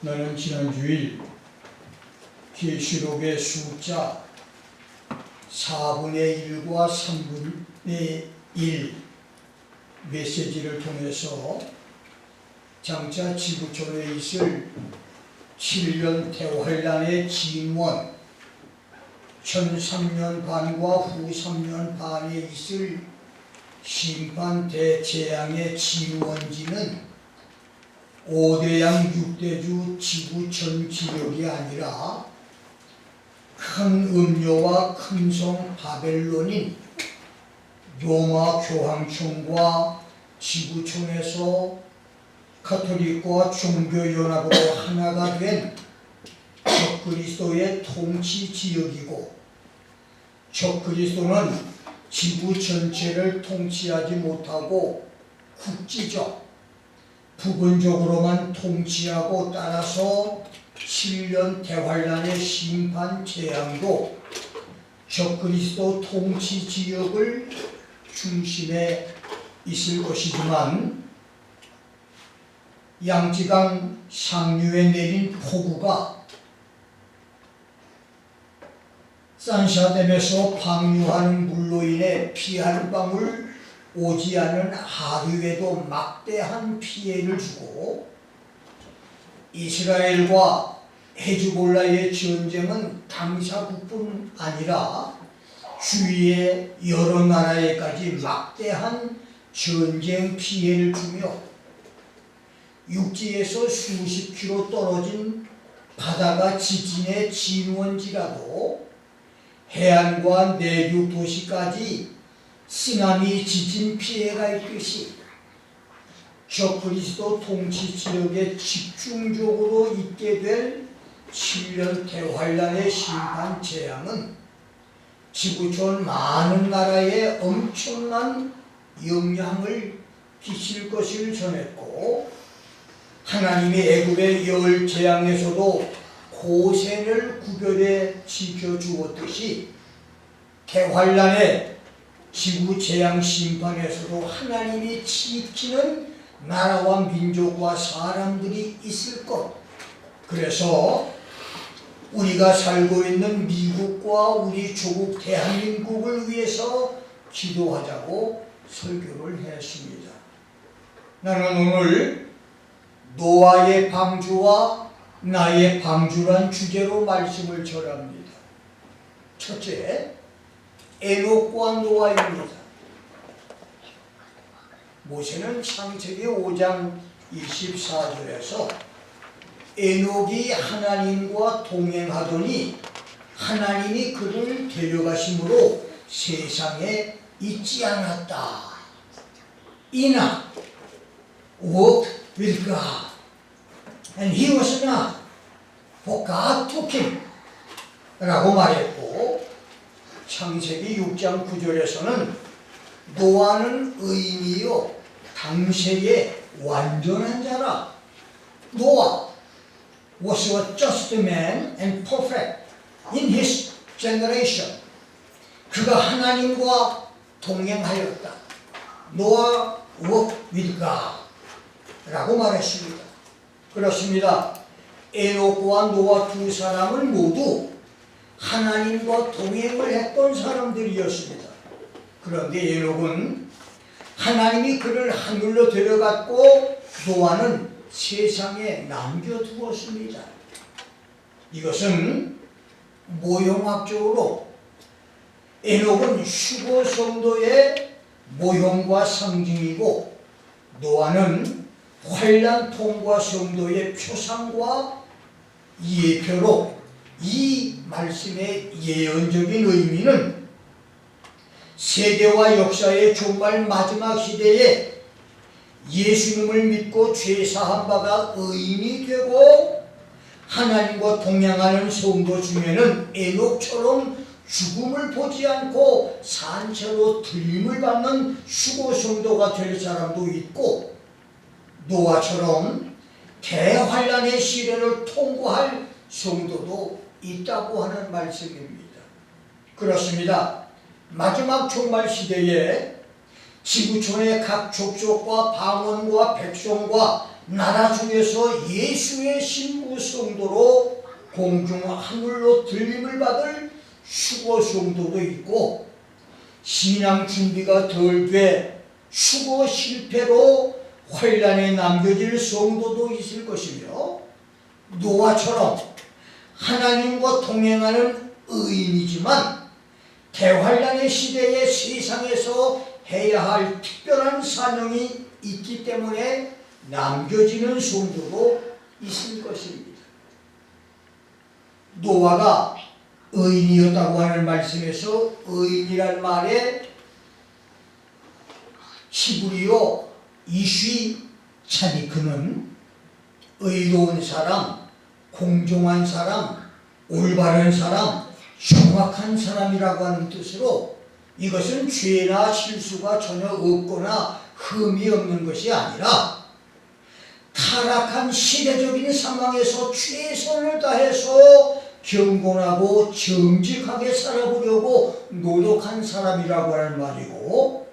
나는 지난 주일 계시록의 숫자 4분의 1과 3분의 1 메시지를 통해서 장차 지구촌에 있을 7년 대환란의 진원, 전 3년 반과 후 3년 반에 있을 심판 대재앙의 진원지는 5대양 6대주 지구 전 지역이 아니라 큰 음료와 큰 성 바벨론인 로마 교황청과 지구촌에서 가톨릭과 종교연합으로 하나가 된 적그리스도의 통치 지역이고, 적그리스도는 지구 전체를 통치하지 못하고 국지적, 부분적으로만 통치하고, 따라서 7년 대환란의 심판 재앙도 적그리스도 통치 지역을 중심에 있을 것이지만, 양지강 상류에 내린 폭우가 산샤댐에서 방류하는 물로 인해 피 한 방울 오지 않은 하류에도 막대한 피해를 주고, 이스라엘과 헤즈볼라의 전쟁은 당사국뿐 아니라 주위의 여러 나라에까지 막대한 전쟁 피해를 주며, 육지에서 수십 킬로 떨어진 바다가 지진의 진원지라도 해안과 내륙 도시까지 쓰나미 지진 피해가 있듯이 적그리스도 통치 지역에 집중적으로 있게 될 7년 대환란의 심판 재앙은 지구촌 많은 나라에 엄청난 영향을 끼칠 것을 전했고, 하나님이 애굽의 열 재앙에서도 고센을 구별해 지켜주었듯이 대환란의 지구 재앙 심판에서도 하나님이 지키는 나라와 민족과 사람들이 있을 것. 그래서 우리가 살고 있는 미국과 우리 조국 대한민국을 위해서 기도하자고 설교를 했습니다. 나는 오늘 노아의 방주와 나의 방주란 주제로 말씀을 전합니다. 첫째, 에녹과 노아입니다. 모세는 창세기 5장 24절에서 에녹이 하나님과 동행하더니 하나님이 그를 데려가심으로 세상에 있지 않았다. Enoch walked with God, and he was not, for God took him 라고 말했고, 창세기 6장 9절에서는 노아는 의인이요 당세의 완전한 자라. 노아 was a just man and perfect in his generation. 그가 하나님과 동행하였다. 노아 walked with God 라고 말했습니다. 그렇습니다. 에녹과 노아 두 사람은 모두 하나님과 동행을 했던 사람들이었습니다. 그런데 에녹은 하나님이 그를 하늘로 데려갔고, 노아는 세상에 남겨두었습니다. 이것은 모형학적으로 에녹은 휴거 성도의 모형과 상징이고, 노아는 환란 통과 성도의 표상과 예표로, 이 말씀의 예언적인 의미는 세계와 역사의 종말 마지막 시대에 예수님을 믿고 죄사한 바가 의인이 되고 하나님과 동행하는 성도 중에는 에녹처럼 죽음을 보지 않고 산채로 들림을 받는 휴거 성도가 될 사람도 있고, 노아처럼 대환란의 시련을 통과할 성도도 있다고 하는 말씀입니다. 그렇습니다. 마지막 종말 시대에 지구촌의 각 족속과 방언과 백성과 나라 중에서 예수의 신부 성도로 공중 하늘로 들림을 받을 휴거 성도도 있고, 신앙 준비가 덜 돼 휴거 실패로 환란에 남겨질 성도도 있을 것이며, 노아처럼 하나님과 동행하는 의인이지만 대환란의 시대에 세상에서 해야 할 특별한 사명이 있기 때문에 남겨지는 성도도 있을 것입니다. 노아가 의인이었다고 하는 말씀에서 의인이란 말에 히브리어 이쉬 차디크는 의로운 사람, 공정한 사람, 올바른 사람, 정확한 사람이라고 하는 뜻으로, 이것은 죄나 실수가 전혀 없거나 흠이 없는 것이 아니라 타락한 시대적인 상황에서 최선을 다해서 경건하고 정직하게 살아보려고 노력한 사람이라고 하는 말이고,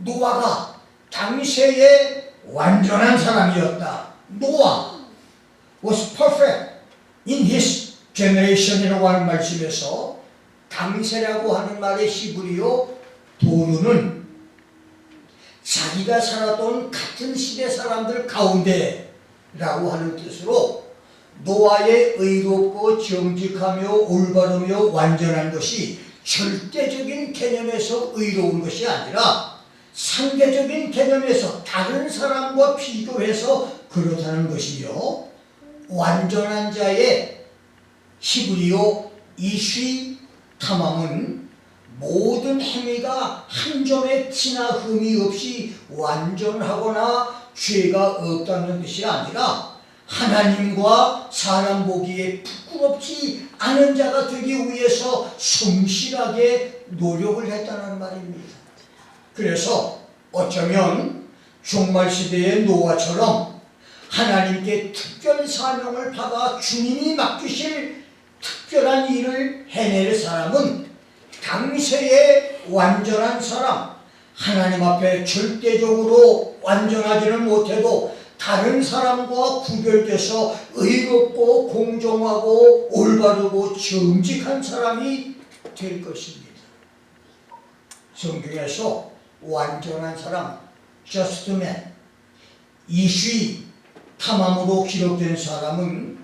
노아가 당시에 완전한 사람이었다. 노아 was perfect in his generation이라고 하는 말씀에서 당세라고 하는 말의 히브리어 도르는 자기가 살았던 같은 시대 사람들 가운데라고 하는 뜻으로, 노아의 의롭고 정직하며 올바르며 완전한 것이 절대적인 개념에서 의로운 것이 아니라 상대적인 개념에서 다른 사람과 비교해서 그렇다는 것이며, 완전한 자의 히브리어 이쉬 타맘은 모든 행위가 한 점의 티나 흠이 없이 완전하거나 죄가 없다는 뜻이 아니라 하나님과 사람 보기에 부끄럽지 않은 자가 되기 위해서 성실하게 노력을 했다는 말입니다. 그래서 어쩌면 종말시대의 노아처럼 하나님께 특별 사명을 받아 주님이 맡기실 특별한 일을 해낼 사람은 당세의 완전한 사람, 하나님 앞에 절대적으로 완전하지는 못해도 다른 사람과 구별돼서 의롭고 공정하고 올바르고 정직한 사람이 될 것입니다. 성경에서 완전한 사람, just man, 이쉬 탐함으로 기록된 사람은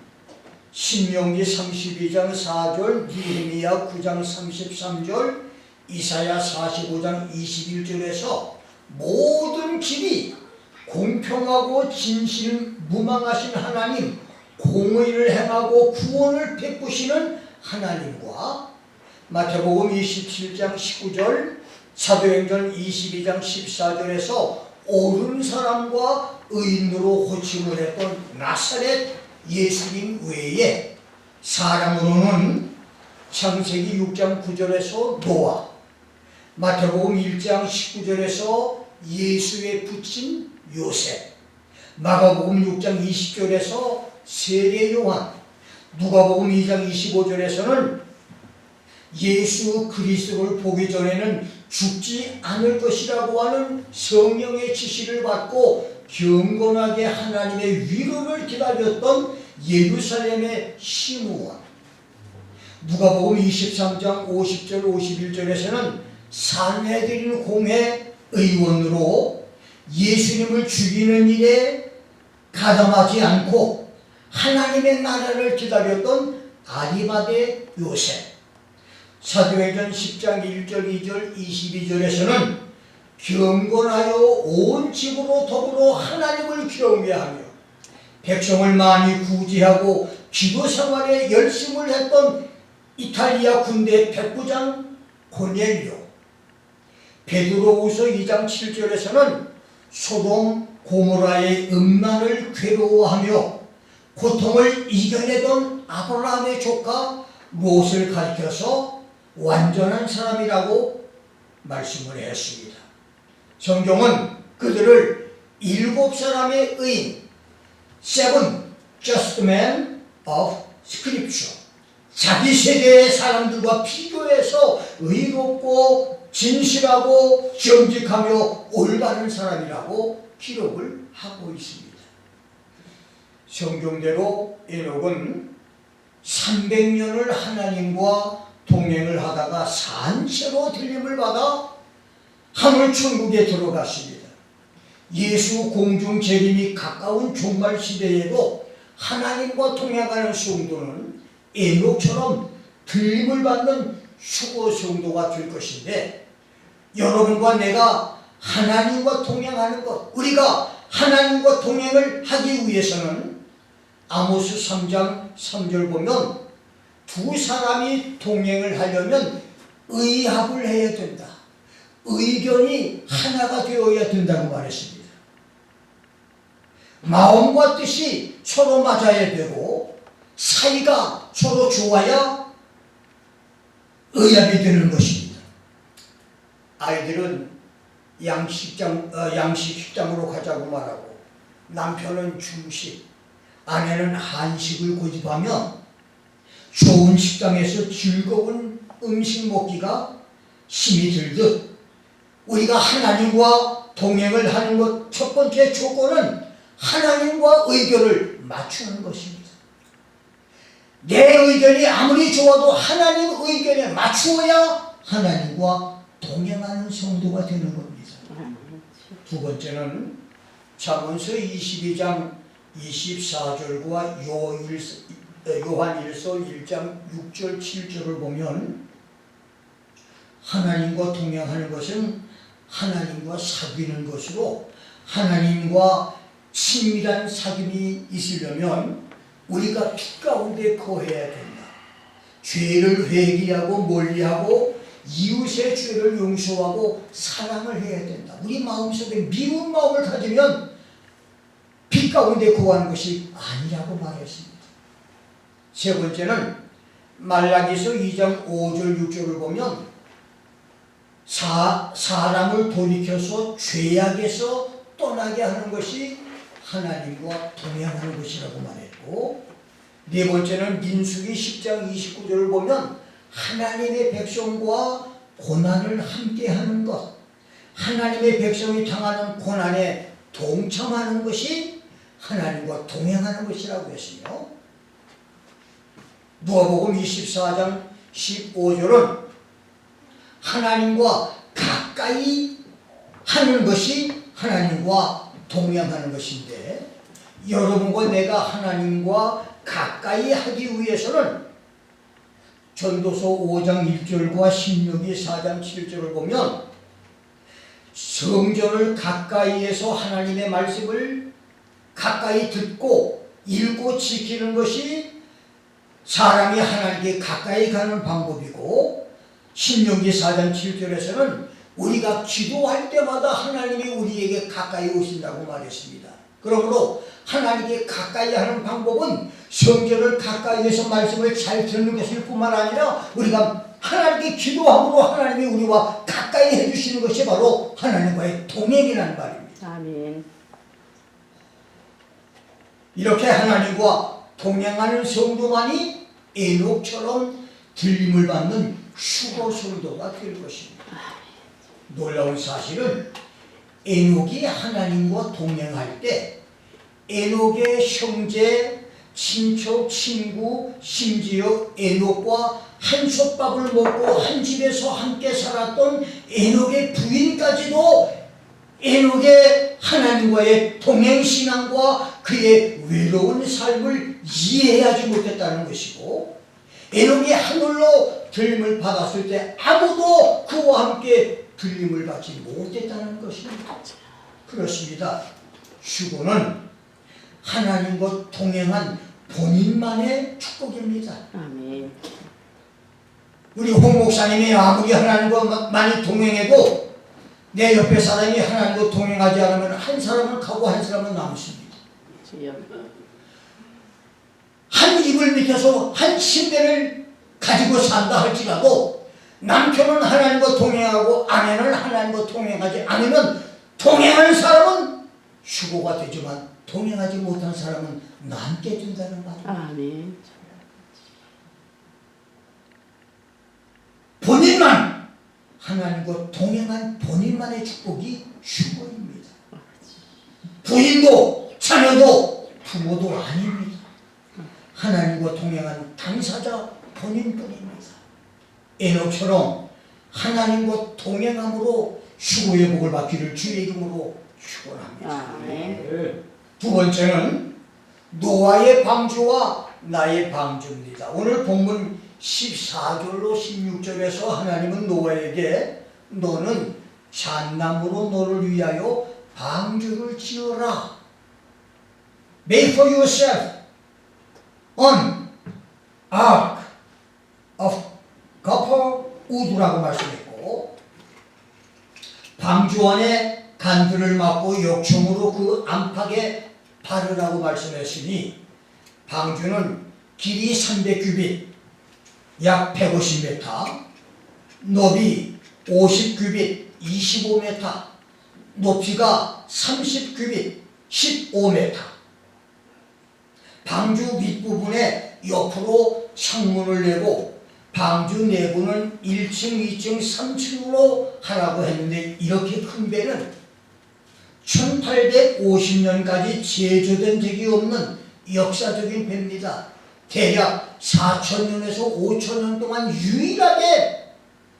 신명기 32장 4절, 느헤미야 9장 33절, 이사야 45장 21절에서 모든 길이 공평하고 진실무망하신 하나님, 공의를 행하고 구원을 베푸시는 하나님과 마태복음 27장 19절, 사도행전 22장 14절에서 옳은 사람과 의인으로 호칭을 했던 나사렛 예수님 외에 사람으로는 창세기 6장 9절에서 노아, 마태복음 1장 19절에서 예수의 부친 요셉, 마가복음 6장 20절에서 세례 요한, 누가복음 2장 25절에서는 예수 그리스도를 보기 전에는 죽지 않을 것이라고 하는 성령의 지시를 받고 경건하게 하나님의 위로를 기다렸던 예루살렘의 시므온, 누가복음 23장 50절 51절에서는 산헤드린 공회 의원으로 예수님을 죽이는 일에 가담하지 않고 하나님의 나라를 기다렸던 아리마대 요셉, 사도행전 10장 1절 2절 22절에서는 경건하여 온 집으로 더불어 하나님을 경외하며 백성을 많이 구제하고 기도 생활에 열심을 했던 이탈리아 군대 백부장 고넬료, 베드로후서 2장 7절에서는 소돔 고모라의 음란을 괴로워하며 고통을 이겨내던 아브라함의 조카 롯을 가리켜서 완전한 사람이라고 말씀을 했습니다. 성경은 그들을 7사람의 의인, seven just men of scripture, 자기 세대의 사람들과 비교해서 의롭고 진실하고 정직하며 올바른 사람이라고 기록을 하고 있습니다. 성경대로 에녹은 300년을 하나님과 동행을 하다가 산채로 들림을 받아 하늘천국에 들어갔습니다. 예수 공중 재림이 가까운 종말 시대에도 하나님과 동행하는 성도는 에녹처럼 들림을 받는 수고 성도가 될 것인데, 여러분과 내가 하나님과 동행하는 것, 우리가 하나님과 동행을 하기 위해서는 아모스 3장 3절 보면 두 사람이 동행을 하려면 의합을 해야 된다. 의견이 하나가 되어야 된다고 말했습니다. 마음과 뜻이 서로 맞아야 되고 사이가 서로 좋아야 의합이 되는 것입니다. 아이들은 양식식당으로 가자고 말하고 남편은 중식, 아내는 한식을 고집하면 좋은 식당에서 즐거운 음식 먹기가 힘이 들듯, 우리가 하나님과 동행을 하는 것 첫 번째 조건은 하나님과 의견을 맞추는 것입니다. 내 의견이 아무리 좋아도 하나님 의견에 맞추어야 하나님과 동행하는 성도가 되는 겁니다. 두 번째는 잠언서 22장 24절과 요한일서 1장 6절 7절을 보면 하나님과 동행하는 것은 하나님과 사귀는 것으로, 하나님과 친밀한 사귐이 있으려면 우리가 빛 가운데 거해야 된다. 죄를 회개하고 멀리하고 이웃의 죄를 용서하고 사랑을 해야 된다. 우리 마음속에 미운 마음을 가지면 빛 가운데 거하는 것이 아니라고 말했습니다. 세 번째는 말라기서 2장 5절 6절을 보면 사람을 돌이켜서 죄악에서 떠나게 하는 것이 하나님과 동행하는 것이라고 말했고, 네 번째는 민수기 10장 29절을 보면 하나님의 백성과 고난을 함께 하는 것, 하나님의 백성이 당하는 고난에 동참하는 것이 하나님과 동행하는 것이라고 했으며, 누가복음 24장 15절은 하나님과 가까이 하는 것이 하나님과 동행하는 것인데, 여러분과 내가 하나님과 가까이 하기 위해서는 전도서 5장 1절과 신명기 4장 7절을 보면 성전을 가까이에서 하나님의 말씀을 가까이 듣고 읽고 지키는 것이 사람이 하나님께 가까이 가는 방법이고, 신명기 4장 7절에서는 우리가 기도할 때마다 하나님이 우리에게 가까이 오신다고 말했습니다. 그러므로 하나님께 가까이 하는 방법은 성전을 가까이에서 말씀을 잘 듣는 것일 뿐만 아니라 우리가 하나님께 기도함으로 하나님이 우리와 가까이 해주시는 것이 바로 하나님과의 동행이라는 말입니다. 아멘. 이렇게 하나님과 동행하는 성도만이 에녹처럼 들림을 받는 수고 성도가 될 것입니다. 놀라운 사실은 에녹이 하나님과 동행할 때 에녹의 형제, 친척, 친구, 심지어 에녹과 한솥밥을 먹고 한 집에서 함께 살았던 에녹의 부인까지도 에녹의 하나님과의 동행신앙과 그의 외로운 삶을 이해하지 못했다는 것이고, 에녹이 하늘로 들림을 받았을 때 아무도 그와 함께 들림을 받지 못했다는 것입니다. 그렇습니다. 휴거는 하나님과 동행한 본인만의 축복입니다. 아멘. 우리 홍 목사님이 아무리 하나님과 많이 동행해도 내 옆에 사람이 하나님과 동행하지 않으면 한 사람은 가고 한 사람은 남습니다. 한 이불 밑에서 한 침대를 가지고 산다 할지라도 남편은 하나님과 동행하고 아내는 하나님과 동행하지 않으면 동행하는 사람은 휴고가 되지만 동행하지 못한 사람은 남게 된다는 말입니다. 아멘. 본인만 하나님과 동행한 본인만의 축복이 휴거입니다. 부인도 자녀도 부모도 아닙니다. 하나님과 동행한 당사자 본인뿐입니다. 에녹처럼 하나님과 동행함으로 휴거의 복을 받기를 주의 이름으로 축원합니다. 두 번째는 노아의 방주와 나의 방주입니다. 오늘 본문 14절로 16절에서 하나님은 노아에게 너는 잣나무로 너를 위하여 방주를 지어라. Make for yourself an ark of copper wood라고 말씀했고, 방주 안에 간들을 막고 역청으로 그 안팎에 바르라고 말씀했으니, 방주는 길이 300규빗 약 150m, 높이 50규빗 25m, 높이가 30규빗 15m. 방주 윗부분에 옆으로 창문을 내고 방주 내부는 1층, 2층, 3층으로 하라고 했는데, 이렇게 큰 배는 1850년까지 제조된 적이 없는 역사적인 배입니다. 대략 4,000년에서 5,000년 동안 유일하게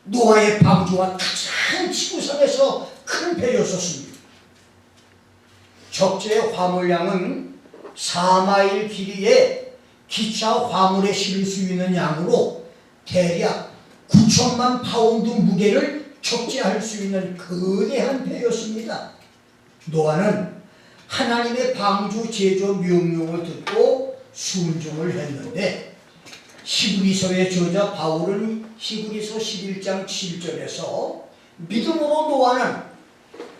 노아의 방주와 가장 지구상에서 큰 배였었습니다. 적재 화물량은 4마일 길이의 기차 화물에 실을 수 있는 양으로 대략 9천만 파운드 무게를 적재할 수 있는 거대한 배였습니다. 노아는 하나님의 방주 제조 명령을 듣고 순종을 했는데, 히브리서의 저자 바울은 히브리서 11장 7절에서 믿음으로 노아는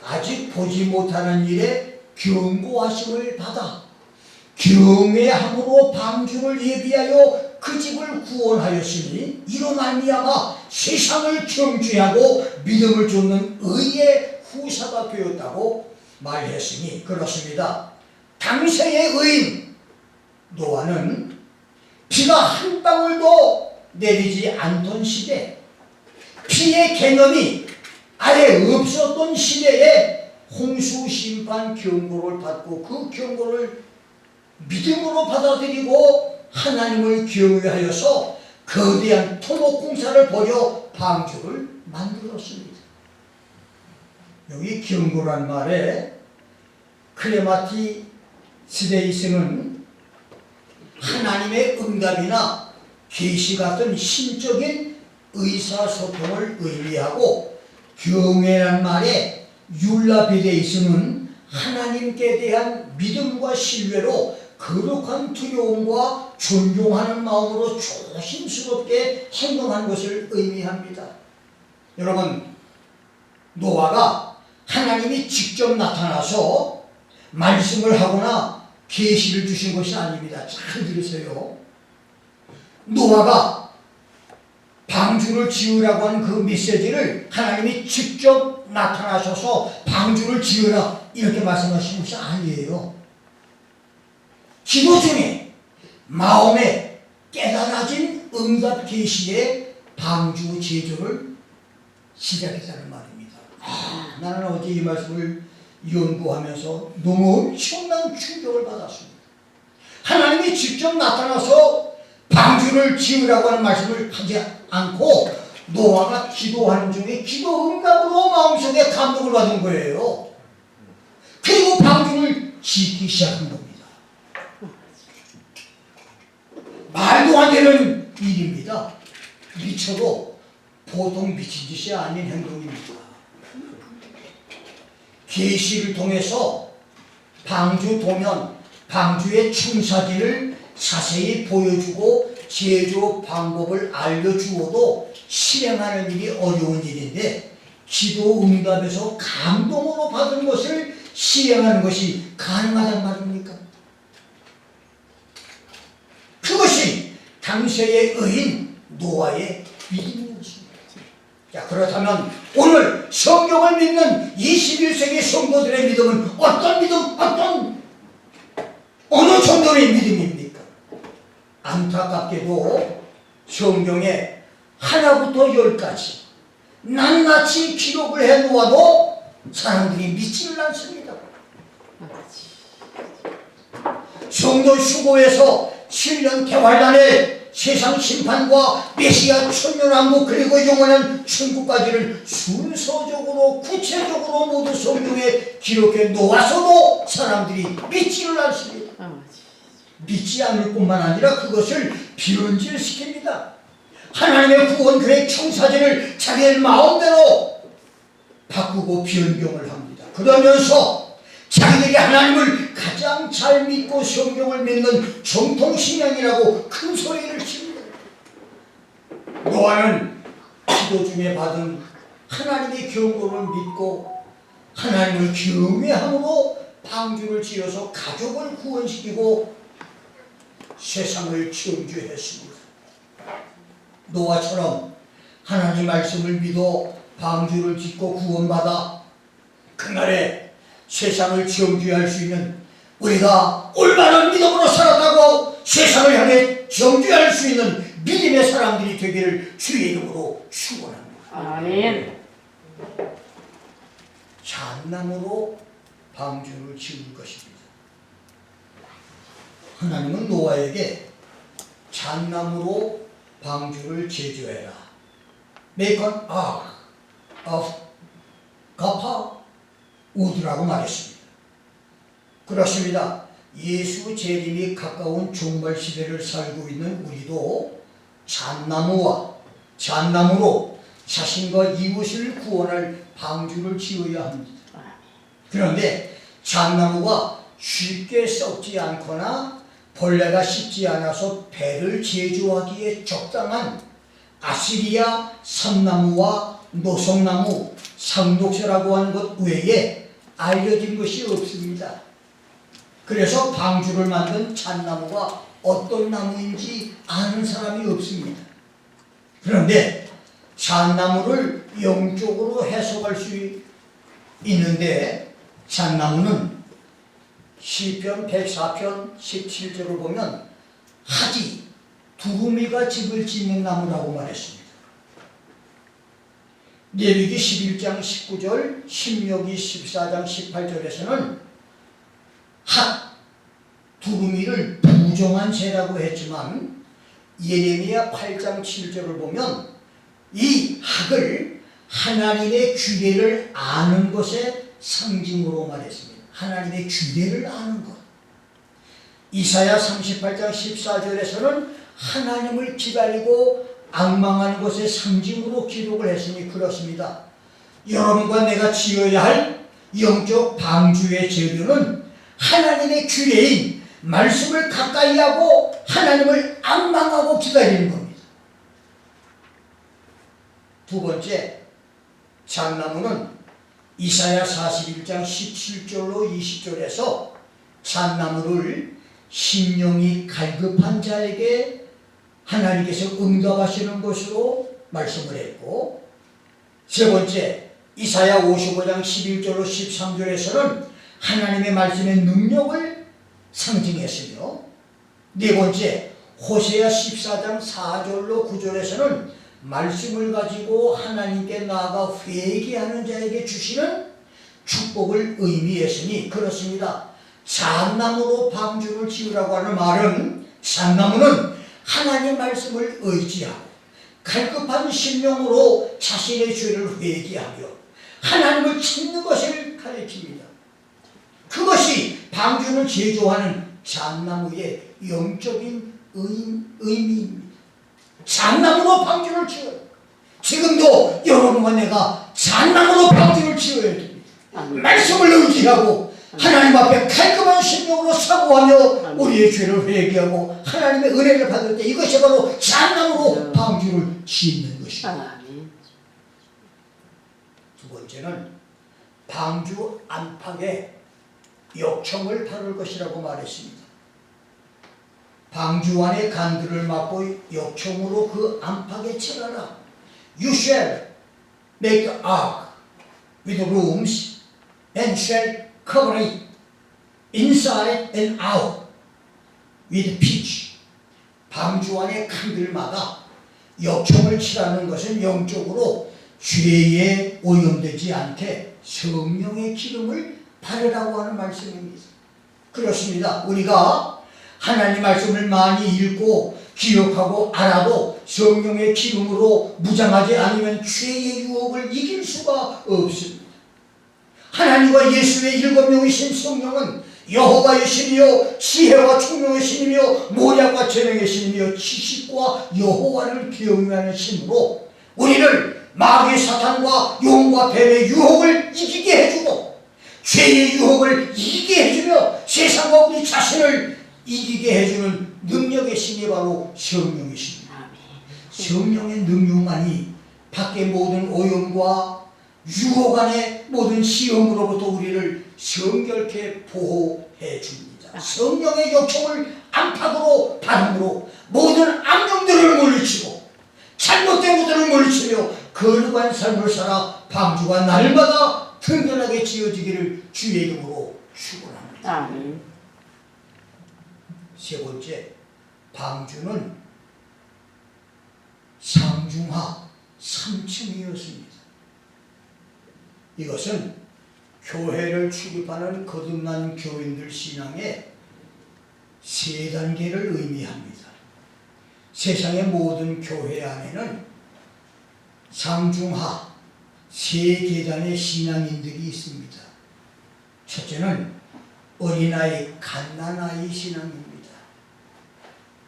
아직 보지 못하는 일에 경고하심을 받아 경외함으로 방주를 예비하여 그 집을 구원하였으니, 이로 말미암아 세상을 정죄하고 믿음을 쫓는 의의 후사가 되었다고 말했으니 그렇습니다. 당시의 의인 노아는 비가 한 방울도 내리지 않던 시대, 피의 개념이 아예 없었던 시대에 홍수 심판 경고를 받고 그 경고를 믿음으로 받아들이고 하나님을 경외하여서 거대한 토목공사를 벌여 방주를 만들었습니다. 여기 경고란 말에 클레마티스데이스는 하나님의 응답이나 계시 같은 신적인 의사소통을 의미하고, 경외란 말에 율라비데이스는 하나님께 대한 믿음과 신뢰로 거룩한 두려움과 존경하는 마음으로 조심스럽게 행동한 것을 의미합니다. 여러분, 노아가 하나님이 직접 나타나서 말씀을 하거나 계시를 주신 것이 아닙니다. 잘 들으세요. 노아가 방주를 지으라고 하는 그 메시지를 하나님이 직접 나타나셔서 방주를 지으라 이렇게 말씀하신 것이 아니에요. 기도 중에 마음에 깨달아진 응답 계시의 방주 제조를 시작했다는 말입니다. 나는 어제 이 말씀을 연구하면서 너무 엄청난 충격을 받았습니다. 하나님이 직접 나타나서 방주를 지으라고 하는 말씀을 하지 않고 노아가 기도하는 중에 기도 응답으로 마음속에 감동을 받은 거예요. 그리고 방주를 짓기 시작한 겁니다. 말도 안 되는 일입니다. 미쳐도 보통 미친 짓이 아닌 행동입니다. 계시를 통해서 방주 도면, 방주의 충사지를 자세히 보여주고 제조 방법을 알려주어도 실행하는 일이 어려운 일인데, 기도 응답에서 감동으로 받은 것을 시행하는 것이 가능하단 말입니까? 그것이 당시의 의인 노아의 믿음이었습니다. 자, 그렇다면 오늘 성경을 믿는 21세기 성도들의 믿음은 어떤 믿음, 어느 정도의 믿음입니까? 안타깝게도 성경에 하나부터 10까지 낱낱이 기록을 해놓아도 사람들이 믿지를 않습니다. 성도 수고에서 7년 개활단에 세상 심판과 메시아 천년왕국 그리고 영원한 천국까지를 순서적으로 구체적으로 모두 성경에 기록해 놓아서도 사람들이 믿지를 않습니다. 믿지 않을 뿐만 아니라 그것을 변질시킵니다. 하나님의 구원 계획 청사진을 자기의 마음대로 바꾸고 변경을 합니다. 그러면서 자기들이 하나님을 가장 잘 믿고 성경을 믿는 정통신앙이라고 큰 소리를 칩니다. 노아는 기도 중에 받은 하나님의 경고를 믿고 하나님을 경외함으로 방주를 지어서 가족을 구원시키고 세상을 정죄했습니다. 노아처럼 하나님 말씀을 믿어 방주를 짓고 구원받아 그날에 세상을 정죄할 수 있는, 우리가 올바른 믿음으로 살았다고 세상을 향해 정죄할 수 있는 믿음의 사람들이 되기를 주의 이름으로 축원합니다. 아멘. 잣나무로 방주를 지을 것입니다. 하나님은 노아에게 잣나무로 방주를 제조해라. Make an ark of copper wood라고 말했습니다. 그렇습니다. 예수 재림이 가까운 종말 시대를 살고 있는 우리도 잣나무로 자신과 이웃을 구원할 방주를 지어야 합니다. 그런데 잣나무가 쉽게 썩지 않거나 벌레가 씹지 않아서 배를 제조하기에 적당한 아시리아 삼나무와 노송나무, 상독서라고 하는 것 외에 알려진 것이 없습니다. 그래서 방주를 만든 잣나무가 어떤 나무인지 아는 사람이 없습니다. 그런데 잣나무를 영적으로 해석할 수 있는데, 잣나무는 시편 104편 17절을 보면 하지, 두루미가 집을 짓는 나무라고 말했습니다. 레위기 11장 19절, 신명기 14장 18절에서는 두루미를 부정한 죄라고 했지만 예레미야 8장 7절을 보면 이 학을 하나님의 규례를 아는 것의 상징으로 말했습니다. 하나님의 규례를 아는 것. 이사야 38장 14절에서는 하나님을 기다리고 앙망하는 것의 상징으로 기록을 했으니 그렇습니다. 여러분과 내가 지어야 할 영적 방주의 재료는 하나님의 규례인 말씀을 가까이 하고 하나님을 앙망하고 기다리는 겁니다. 두 번째, 잣나무는 이사야 41장 17절로 20절에서 잣나무를 심령이 갈급한 자에게 하나님께서 응답하시는 것으로 말씀을 했고, 세 번째, 이사야 55장 11절로 13절에서는 하나님의 말씀의 능력을 상징했으며, 네 번째, 호세아 14장 4절로 9절에서는 말씀을 가지고 하나님께 나아가 회개하는 자에게 주시는 축복을 의미했으니 그렇습니다. 잣나무로 방주를 지으라고 하는 말은, 잣나무는 하나님 말씀을 의지하고 갈급한 심령으로 자신의 죄를 회개하며 하나님을 찾는 것을 가리킵니다. 그것이 방주를 제조하는 잣나무의 영적인 의미입니다. 잣나무로 방주를 지어요. 지금도 여러분과 내가 잣나무로 방주를 지어야 됩니다. 말씀을 의지하고 하나님 앞에 깔끔한 심령으로 사고하며 우리의 죄를 회개하고 하나님의 은혜를 받을 때 이것이 바로 잣나무로 방주를 짓는 것입니다. 두 번째는 방주 안팎에 역청을 바를 것이라고 말했습니다. 방주 안에 간들을 막고 역청으로 그 안팎에 칠하라. You shall make the ark with rooms and shall cover it inside and out with pitch. 방주 안에 칸들마다 역청을 칠하는 것은 영적으로 죄에 오염되지 않게 성령의 기름을 바르라고 하는 말씀입니다. 그렇습니다. 우리가 하나님 말씀을 많이 읽고 기억하고 알아도 성령의 기름으로 무장하지 않으면 죄의 유혹을 이길 수가 없습니다. 하나님과 예수의 7명이신 성령은 여호와의 신이요 지혜와 총명의 신이며 모략과 재능의 신이며 지식과 여호와를 경외하는 신으로 우리를 마귀 사탄과 용과 뱀의 유혹을 이기게 해주고 죄의 유혹을 이기게 해주며 세상과 우리 자신을 이기게 해주는 능력의 신이 바로 성령이십니다. 성령의 능력만이 밖의 모든 오염과 유혹 안에 모든 시험으로부터 우리를 성결케 보호해 줍니다. 성령의 요청을 안팎으로 발음으로 모든 악령들을 물리치고 잘못된 것들을 물리치며 거룩한 삶을 살아 방주가 날마다 든든하게 지어지기를 주의 이름으로 축원합니다. 세 번째, 방주는 상중하 3층이었습니다. 이것은 교회를 출입하는 거듭난 교인들 신앙의 세 단계를 의미합니다. 세상의 모든 교회 안에는 상중하 세 계단의 신앙인들이 있습니다. 첫째는 어린아이, 갓난아이 신앙입니다.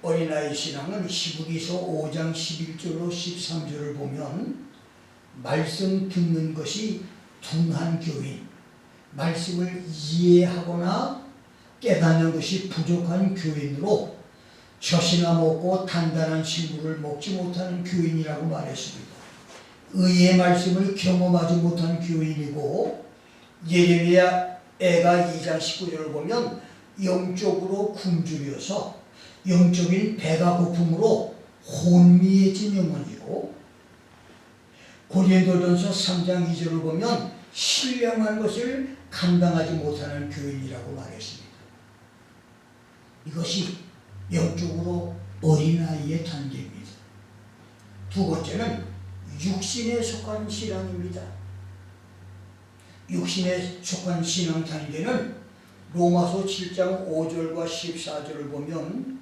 어린아이 신앙은 히브리서 5장 11절로 13절을 보면 말씀 듣는 것이 둔한 교인, 말씀을 이해하거나 깨닫는 것이 부족한 교인으로 젖이나 먹고 단단한 식물을 먹지 못하는 교인이라고 말했습니다. 의의 말씀을 경험하지 못한 교인이고 예레미야 애가 2장 19절을 보면 영적으로 굶주려서 영적인 배가 고픔으로 혼미해진 영혼이고 고린도전서 3장 2절을 보면 신령한 것을 감당하지 못하는 교인이라고 말했습니다. 이것이 영적으로 어린아이의 단계입니다. 두 번째는 육신에 속한 신앙입니다. 육신에 속한 신앙 단계는 로마서 7장 5절과 14절을 보면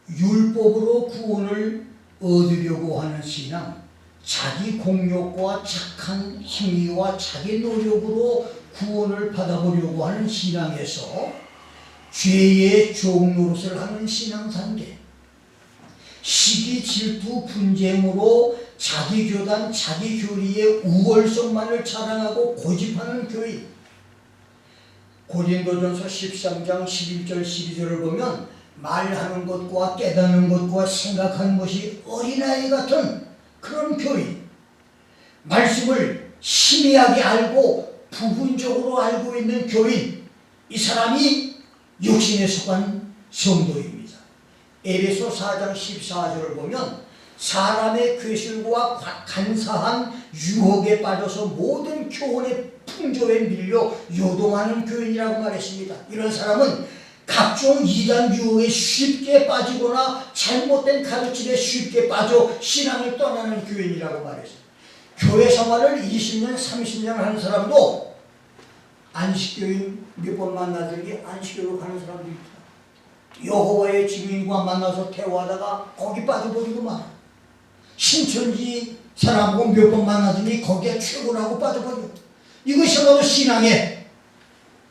율법으로 구원을 얻으려고 하는 신앙, 자기 공력과 착한 행위와 자기 노력으로 구원을 받아보려고 하는 신앙에서 죄의 종노릇을 하는 신앙 단계, 시기, 질투, 분쟁으로 자기 교단, 자기 교리의 우월성만을 자랑하고 고집하는 교인. 고린도전서 13장 11절 12절을 보면 말하는 것과 깨닫는 것과 생각하는 것이 어린아이 같은 그런 교인, 말씀을 심의하게 알고 부분적으로 알고 있는 교인, 이 사람이 육신에 속한 성도입니다. 에베소 4장 14절을 보면 사람의 괴술과 간사한 유혹에 빠져서 모든 교훈의 풍조에 밀려 요동하는 교인이라고 말했습니다. 이런 사람은 각종 이단 유혹에 쉽게 빠지거나 잘못된 가르침에 쉽게 빠져 신앙을 떠나는 교인이라고 말했습니다. 교회 생활을 20년, 30년 하는 사람도 안식교인 몇 번 만나들기 안식교로 가는 사람도 있다. 여호와의 증인과 만나서 대화하다가 거기 빠져버리고 말. 신천지 사람하고 몇 번 만나더니 거기에 최고라고 빠져버려. 이것이 바로 신앙의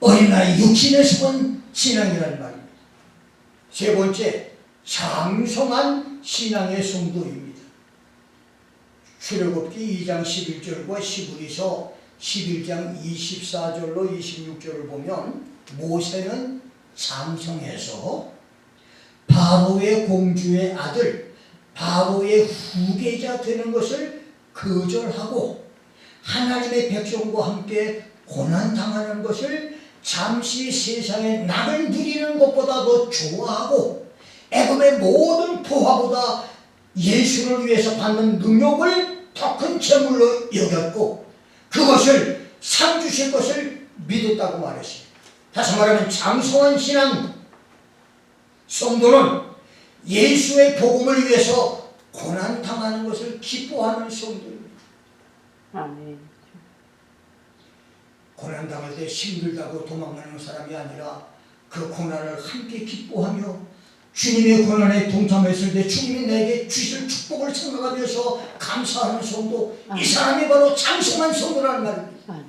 어린아이 육신에 속한 신앙이라는 말입니다. 세 번째, 장성한 신앙의 성도입니다. 출애굽기 2장 11절과 히브리서 11장 24절로 26절을 보면 모세는 장성해서 바로의 공주의 아들, 바로의 후계자 되는 것을 거절하고 하나님의 백성과 함께 고난당하는 것을 잠시 세상의 낙을 누리는 것보다 더 좋아하고 애굽의 모든 부하보다 예수를 위해서 받는 능력을 더 큰 재물로 여겼고 그것을 상 주실 것을 믿었다고 말했습니다. 다시 말하면 장성한 신앙 성도는 예수의 복음을 위해서 고난당하는 것을 기뻐하는 성도입니다. 아멘. 고난당할 때 힘들다고 도망가는 사람이 아니라 그 고난을 함께 기뻐하며 주님의 고난에 동참했을 때 주님이 내게 주실 축복을 생각하면서 감사하는 성도, 이 사람이 바로 장성한 성도라는 말입니다. 아멘.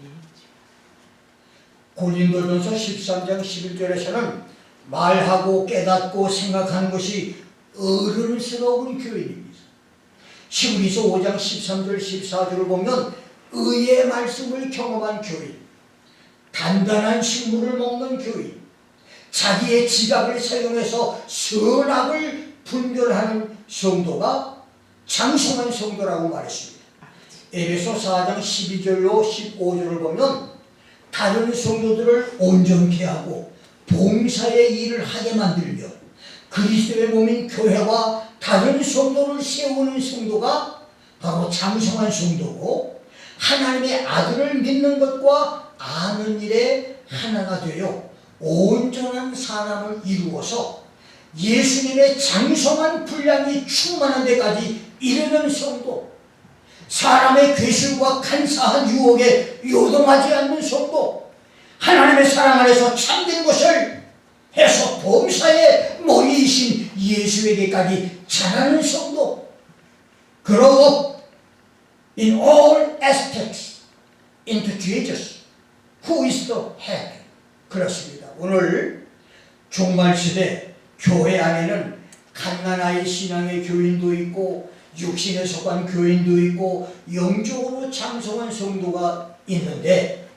고린도전서 13장 11절에서는 말하고 깨닫고 생각하는 것이 어른스러운 교인입니다. 히브리서 5장 13절 14절을 보면 의의 말씀을 경험한 교인, 단단한 식물을 먹는 교인, 자기의 지각을 사용해서 선악을 분별하는 성도가 장성한 성도라고 말했습니다. 에베소 4장 12절로 15절을 보면 다른 성도들을 온전케 하고 봉사의 일을 하게 만들며 그리스도의 몸인 교회와 다른 성도를 세우는 성도가 바로 장성한 성도고, 하나님의 아들을 믿는 것과 아는 일에 하나가 되어 온전한 사람을 이루어서 예수님의 장성한 분량이 충만한 데까지 이르는 성도, 사람의 괴술과 간사한 유혹에 요동하지 않는 성도, 하나님의 사랑 안에서 참된 것을 해서 범사의 머리이신 예수에게까지 자라는 성도, grow up in all aspects into Jesus, who is the head. 그렇습니다. 오늘 종말시대 교회 안에는 갓난아이 신앙의 교인도 있고 육신에 속한 교인도 있고 영적으로 장성한 성도가 있는데,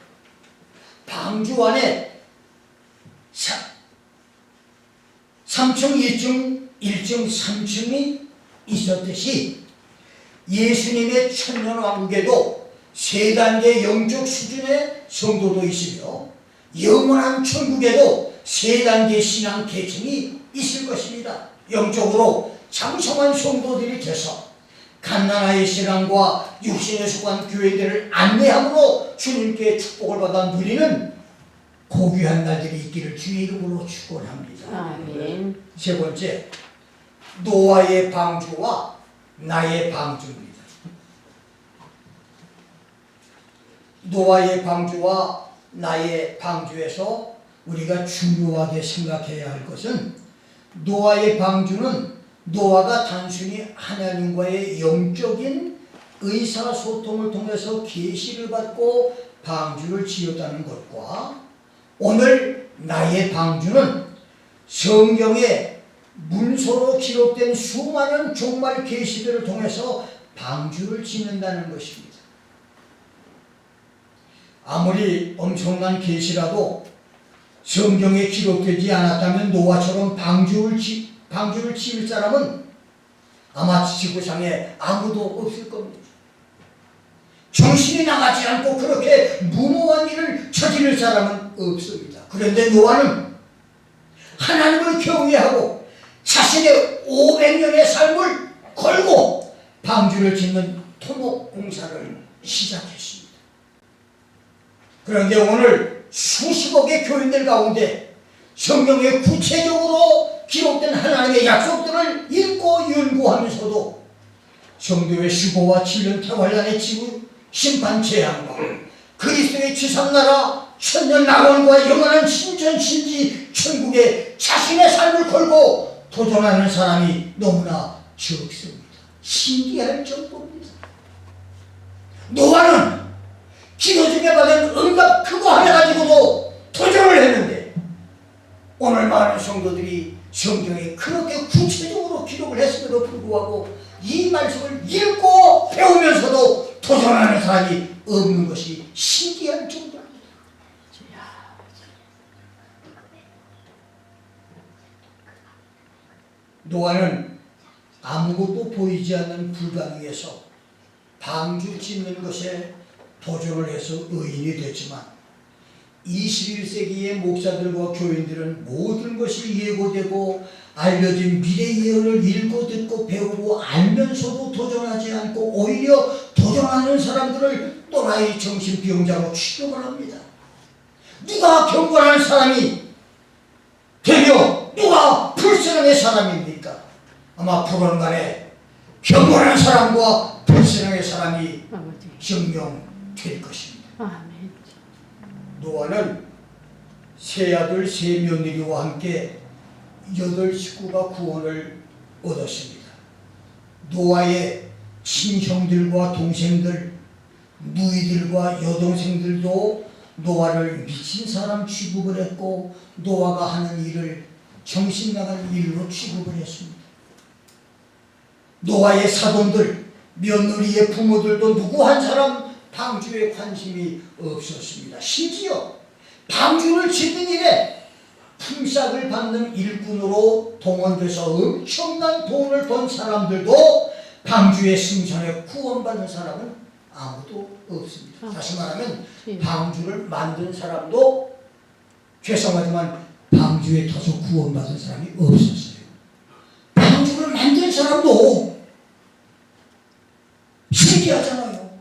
방주 안에 3층, 2층, 1층, 3층이 있었듯이 예수님의 천년왕국에도 3단계 영적 수준의 성도도 있으며 영원한 천국에도 3단계 신앙 계층이 있을 것입니다. 영적으로 장성한 성도들이 돼서 갓난아이 신앙과 육신에 속한 교회들을 안내함으로 주님께 축복을 받아 누리는 고귀한 날들이 있기를 주의 이름으로 축원합니다. 아멘. 세 번째, 노아의 방주와 나의 방주입니다. 노아의 방주와 나의 방주에서 우리가 중요하게 생각해야 할 것은, 노아의 방주는 노아가 단순히 하나님과의 영적인 의사소통을 통해서 계시를 받고 방주를 지었다는 것과, 오늘 나의 방주는 성경에 문서로 기록된 수많은 종말 계시들을 통해서 방주를 짓는다는 것입니다. 아무리 엄청난 계시라도 성경에 기록되지 않았다면 노아처럼 방주를 지을 사람은 아마 지구상에 아무도 없을 겁니다. 정신이 나가지 않고 그렇게 무모한 일을 저지를 사람은 없습니다. 그런데 노아는 하나님을 경외하고 자신의 500년의 삶을 걸고 방주를 짓는 토목 공사를 시작했습니다. 그런데 오늘 수십억의 교인들 가운데 성경에 구체적으로 기록된 하나님의 약속들을 읽고 연구하면서도 성도의 수고와 질병 태환란의 지구 심판 재앙과 그리스도의 지상나라 천년 낙원과 영원한 신전 신지 천국에 자신의 삶을 걸고 도전하는 사람이 너무나 적습니다. 신기할 정도입니다. 노아는 기도 중에 받은 응답 그거 하나 가지고도 도전을 했는데, 오늘 많은 성도들이 성경에 그렇게 구체적으로 기록을 했음에도 불구하고 이 말씀을 읽고 배우면서도 도전하는 사람이 없는 것이 신기한 정도입니다. 노아는 아무것도 보이지 않는 불가능에서 방주 짓는 것에 도전을 해서 의인이 됐지만, 21세기의 목사들과 교인들은 모든 것이 예고되고 알려진 미래 예언을 읽고 듣고 배우고 알면서도 도전하지 않고 오히려 도전하는 사람들을 또라이 정신병자로 취급을 합니다. 누가 경건한 사람이 되며 누가 불신앙의 사람입니까? 아마 불언간에 경건한 사람과 불신앙의 사람이 증명될 것입니다. 아멘. 노아는 세 아들 세 며느리와 함께 8식구가 구원을 얻었습니다. 노아의 친형들과 동생들, 누이들과 여동생들도 노아를 미친 사람 취급을 했고 노아가 하는 일을 정신나간 일로 취급을 했습니다. 노아의 사돈들, 며느리의 부모들도 누구 한 사람 방주에 관심이 없었습니다. 심지어 방주를 짓는 일에 품삯을 받는 일꾼으로 동원돼서 엄청난 돈을 번 사람들도 방주의 승천에 구원받는 사람은 아무도 없습니다. 다시 말하면 방주를 만든 사람도 죄송하지만 방주에 타서 구원받은 사람이 없었어요. 방주를 만든 사람도 신기하잖아요.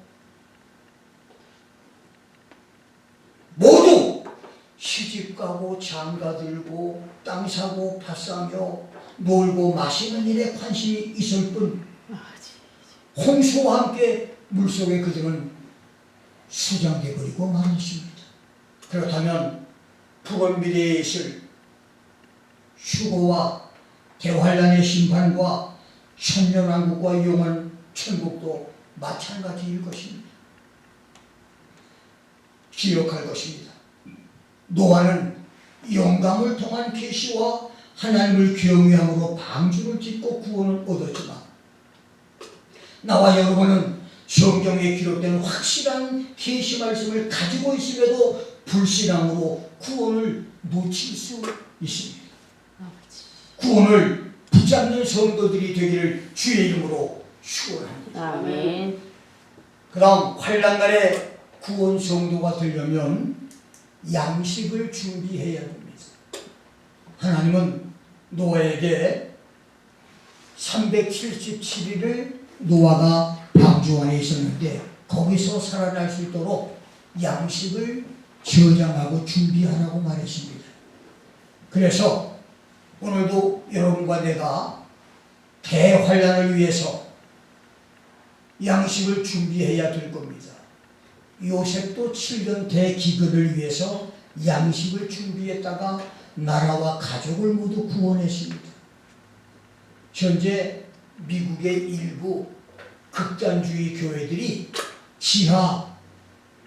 모두 시집가고 장가들고 땅 사고 밭 사며 놀고 마시는 일에 관심이 있을 뿐 홍수와 함께 물속에 그들은 수장돼 버리고 말았습니다. 그렇다면 푸른 미래에 있을 휴거와 대환란의 심판과 천년왕국과 영원 천국도 마찬가지일 것입니다. 기억할 것입니다. 노아는 영감을 통한 계시와 하나님을 경외함으로 방주를 짓고 구원을 얻었지만 나와 여러분은 성경에 기록된 확실한 계시 말씀을 가지고 있음에도 불신앙으로 구원을 놓칠 수 있습니다. 구원을 붙잡는 성도들이 되기를 주의 이름으로 축원합니다. 아멘. 그다음 환난날에 구원 성도가 되려면 양식을 준비해야 됩니다. 하나님은 노아에게 377일을 노아가 방주 안에 있었는데 거기서 살아날 수 있도록 양식을 저장하고 준비하라고 말했습니다. 그래서 오늘도 여러분과 내가 대환란을 위해서 양식을 준비해야 될 겁니다. 요셉도 7년 대기근을 위해서 양식을 준비했다가 나라와 가족을 모두 구원했습니다. 현재 미국의 일부 극단주의 교회들이 지하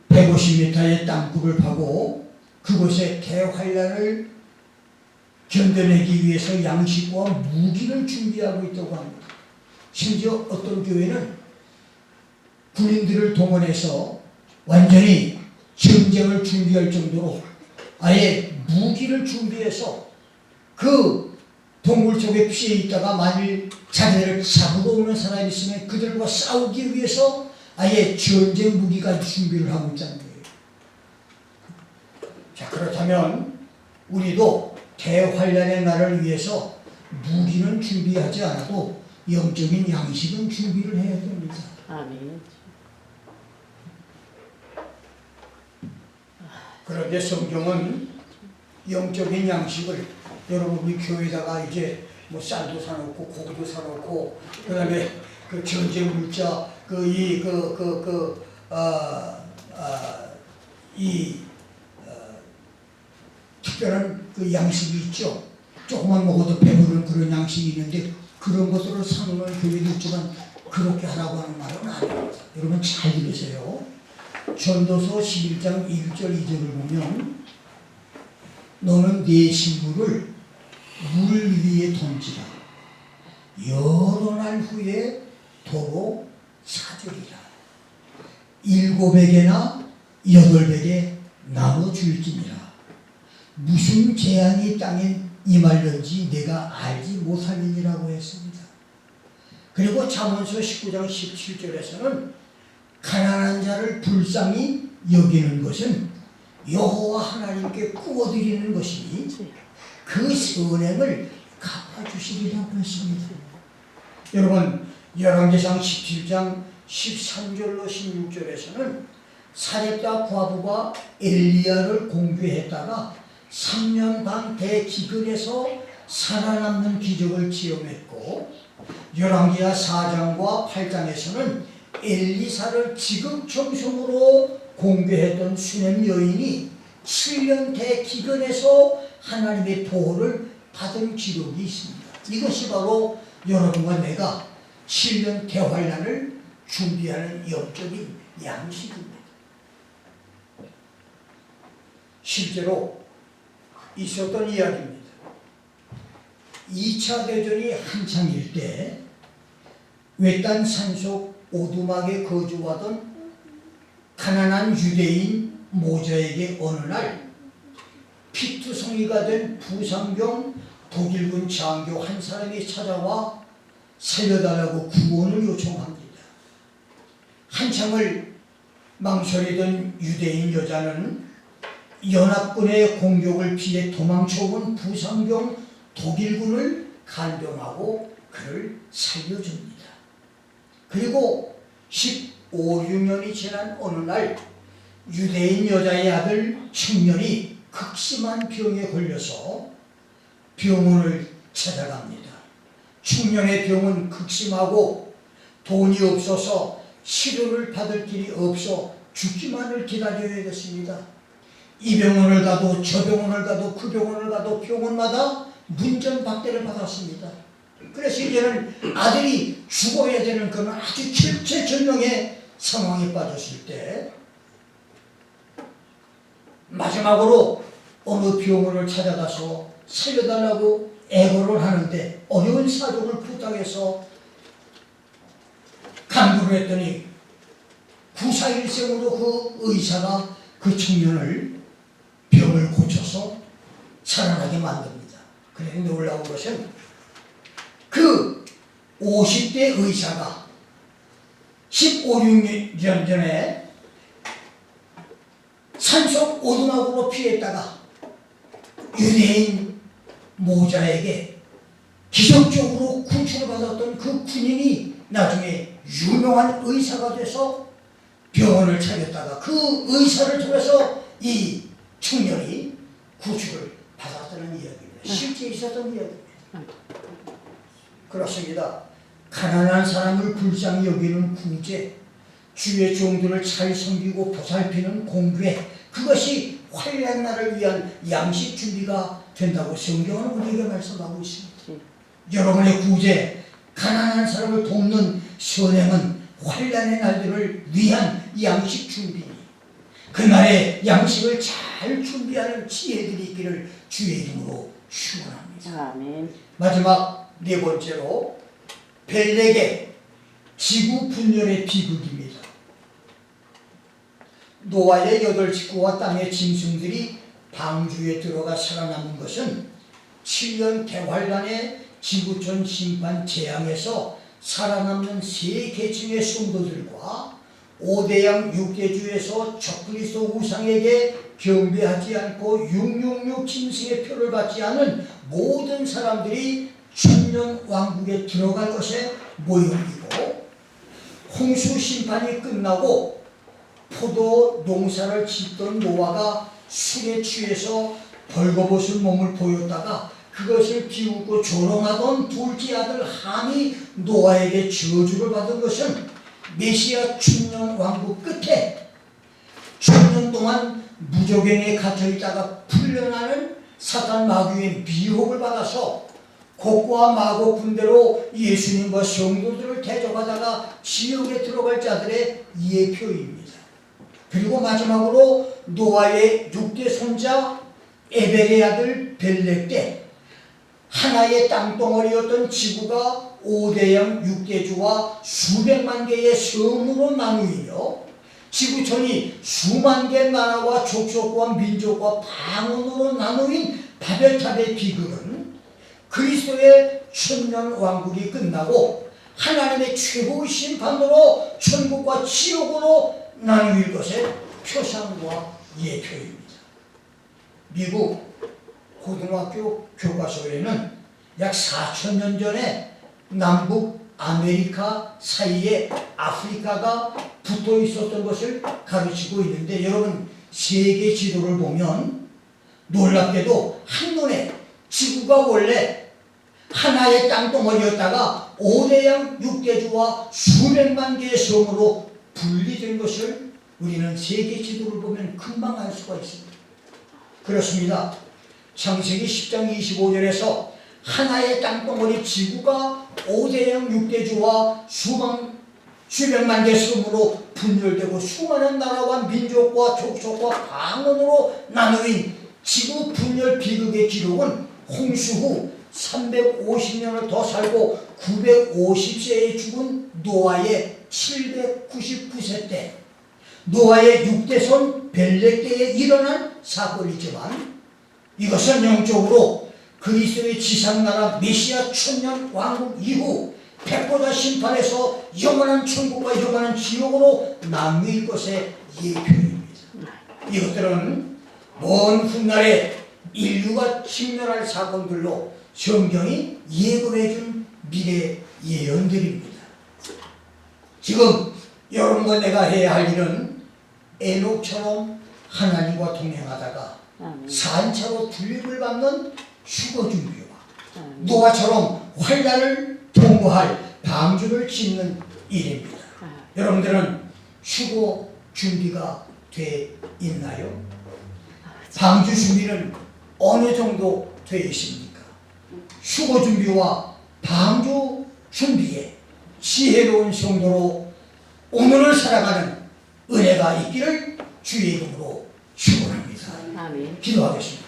150m의 땅굴을 파고 그곳에 대환란을 견뎌내기 위해서 양식과 무기를 준비하고 있다고 합니다. 심지어 어떤 교회는 군인들을 동원해서 완전히 전쟁을 준비할 정도로 아예 무기를 준비해서 그 동굴 속에 피해 있다가 만일 자기를 잡으러 오는 사람이 있으면 그들과 싸우기 위해서 아예 전쟁 무기까지 준비를 하고 있다는 거예요. 자, 그렇다면 우리도 대환란의 날을 위해서 무기는 준비하지 않아도 영적인 양식은 준비를 해야 됩니다. 아멘. 그런데 성경은 영적인 양식을 여러분 우리 교회에다가 이제 뭐 쌀도 사놓고 고기도 사놓고 그다음에 그 전쟁 물자 특별한 그 양식이 있죠. 조금만 먹어도 배부른 그런 양식이 있는데 그런 것들을 사놓는 교회도 있지만 그렇게 하라고 하는 말은 아닙니다. 여러분 잘 들으세요. 전도서 11장 1절 2절을 보면 너는 네 신부를 물 위에 던지라. 여러 날 후에 도로 사주리라. 7에게나 8에게 나눠줄지니라. 무슨 재앙이 땅에 임할는지 내가 알지 못함이니라고 했습니다. 그리고 잠언서 19장 17절에서는 가난한 자를 불쌍히 여기는 것은 여호와 하나님께 구워드리는 것이니 그 선행을 갚아주시리라고 했습니다. 여러분 열왕기상 17장 13절로 16절에서는 사렙다 과부가 엘리야를 공개했다가 3년 반 대기근에서 살아남는 기적을 체험했고 열왕기하 4장과 8장에서는 엘리사를 지극정성으로 공개했던 수냄 여인이 7년 대기근에서 하나님의 보호를 받은 기록이 있습니다. 이것이 바로 여러분과 내가 7년 대환란을 준비하는 영적인 양식입니다. 실제로 있었던 이야기입니다. 2차 대전이 한창일 때 외딴 산속 오두막에 거주하던 가난한 유대인 모자에게 어느 날 피투성이가 된 부상병 독일군 장교 한 사람이 찾아와 살려달라고 구원을 요청합니다. 한참을 망설이던 유대인 여자는 연합군의 공격을 피해 도망쳐온 부상병 독일군을 간병하고 그를 살려줍니다. 그리고 15-16년이 지난 어느 날 유대인 여자의 아들 청년이 극심한 병에 걸려서 병원을 찾아갑니다. 청년의 병은 극심하고 돈이 없어서 치료를 받을 길이 없어 죽기만을 기다려야겠습니다. 이 병원을 가도 저 병원을 가도 그 병원을 가도 병원마다 문전박대를 받았습니다. 그래서 이제는 아들이 죽어야 되는 그런 아주 절체절명의 상황에 빠졌을 때 마지막으로 어느 병원을 찾아가서 살려달라고 애고를 하는데 어려운 사정을 부탁해서 간구를 했더니 구사일생으로 그 의사가 그 청년을 병을 고쳐서 살아나게 만듭니다. 그런데 놀라운 것은 그 50대 의사가 15-16년 전에 산속 오두막으로 피했다가 유대인 모자에게 기적적으로 구출을 받았던 그 군인이 나중에 유명한 의사가 돼서 병원을 차렸다가 그 의사를 통해서 이 청년이 구출을 받았다는 이야기입니다. 실제 있었던 이야기입니다. 그렇습니다. 가난한 사람을 불쌍히 여기는 구제, 주의 종들을 잘 섬기고 보살피는 공부에 그것이 환난 날을 위한 양식 준비가 된다고 성경은 우리에게 말씀하고 있습니다. 여러분의 구제, 가난한 사람을 돕는 선행은 환난의 날들을 위한 양식 준비니 그날의 양식을 잘 준비하는 지혜들이 있기를 주의 이름으로 축원합니다. 아멘. 마지막 네 번째로 벨렉의 지구 분열의 비극입니다. 노아의 8식구와 땅의 짐승들이 방주에 들어가 살아남은 것은 7년 대환란의 지구촌 심판 재앙에서 살아남는 세 계층의 성도들과 5대양 6대주에서 적그리스도 우상에게 경배하지 않고 666 짐승의 표를 받지 않은 모든 사람들이 천년 왕국에 들어갈 것에 모형이고, 홍수 심판이 끝나고 포도 농사를 짓던 노아가 술에 취해서 벌거벗은 몸을 보였다가 그것을 비웃고 조롱하던 둘째 아들 함이 노아에게 저주를 받은 것은 메시아 천년 왕국 끝에 천년 동안 무저갱에 갇혀있다가 풀려나는 사탄 마귀의 미혹을 받아서 곡과 마곡 군대로 예수님과 성도들을 대적하다가 지옥에 들어갈 자들의 예표입니다. 그리고 마지막으로 노아의 6대 손자 에벨의 아들 벨렉 때 하나의 땅덩어리였던 지구가 5대양 6대주와 수백만 개의 섬으로 나누이며 지구촌이 수만 개 나라와 족속과 민족과 방언으로 나누인 바벨탑의 비극은 그리스도의 천년 왕국이 끝나고 하나님의 최고의 심판으로 천국과 지옥으로 나누일 것의 표상과 예표입니다. 미국 고등학교 교과서에는 약 4,000년 전에 남북 아메리카 사이에 아프리카가 붙어 있었던 것을 가르치고 있는데, 여러분 세계 지도를 보면 놀랍게도 한눈에 지구가 원래 하나의 땅덩어리였다가 5대양 6대주와 수백만 개의 섬으로 분리된 것을 우리는 세계 지도를 보면 금방 알 수가 있습니다. 그렇습니다. 창세기 10장 25절에서 하나의 땅덩어리 지구가 5대양 6대주와 수백만 개 섬으로 분열되고 수많은 나라와 민족과 족속과 방언으로 나누인 지구 분열 비극의 기록은 홍수 후 350년을 더 살고 950세에 죽은 노아의 799세 때 노아의 6대손 벨렉 때에 일어난 사건이지만 이것은 영적으로 그리스도의 지상나라 메시아 천년 왕국 이후 백보자 심판에서 영원한 천국과 영원한 지옥으로 나누일 것의 예표입니다. 이것들은 먼 훗날에 인류가 직면할 사건들로 성경이 예고해준 미래 예언들입니다. 지금 여러분과 내가 해야 할 일은 에녹처럼 하나님과 동행하다가 산차로 분립을 받는 휴거 준비와 노아처럼 환난을 통과할 방주를 짓는 일입니다. 여러분들은 휴거 준비가 돼 있나요? 방주 준비는 어느 정도 되어 있습니까? 휴거 준비와 방주 준비에 지혜로운 성도로 오늘을 살아가는 은혜가 있기를 주의 이름으로 축원합니다. 아멘. 기도하겠습니다.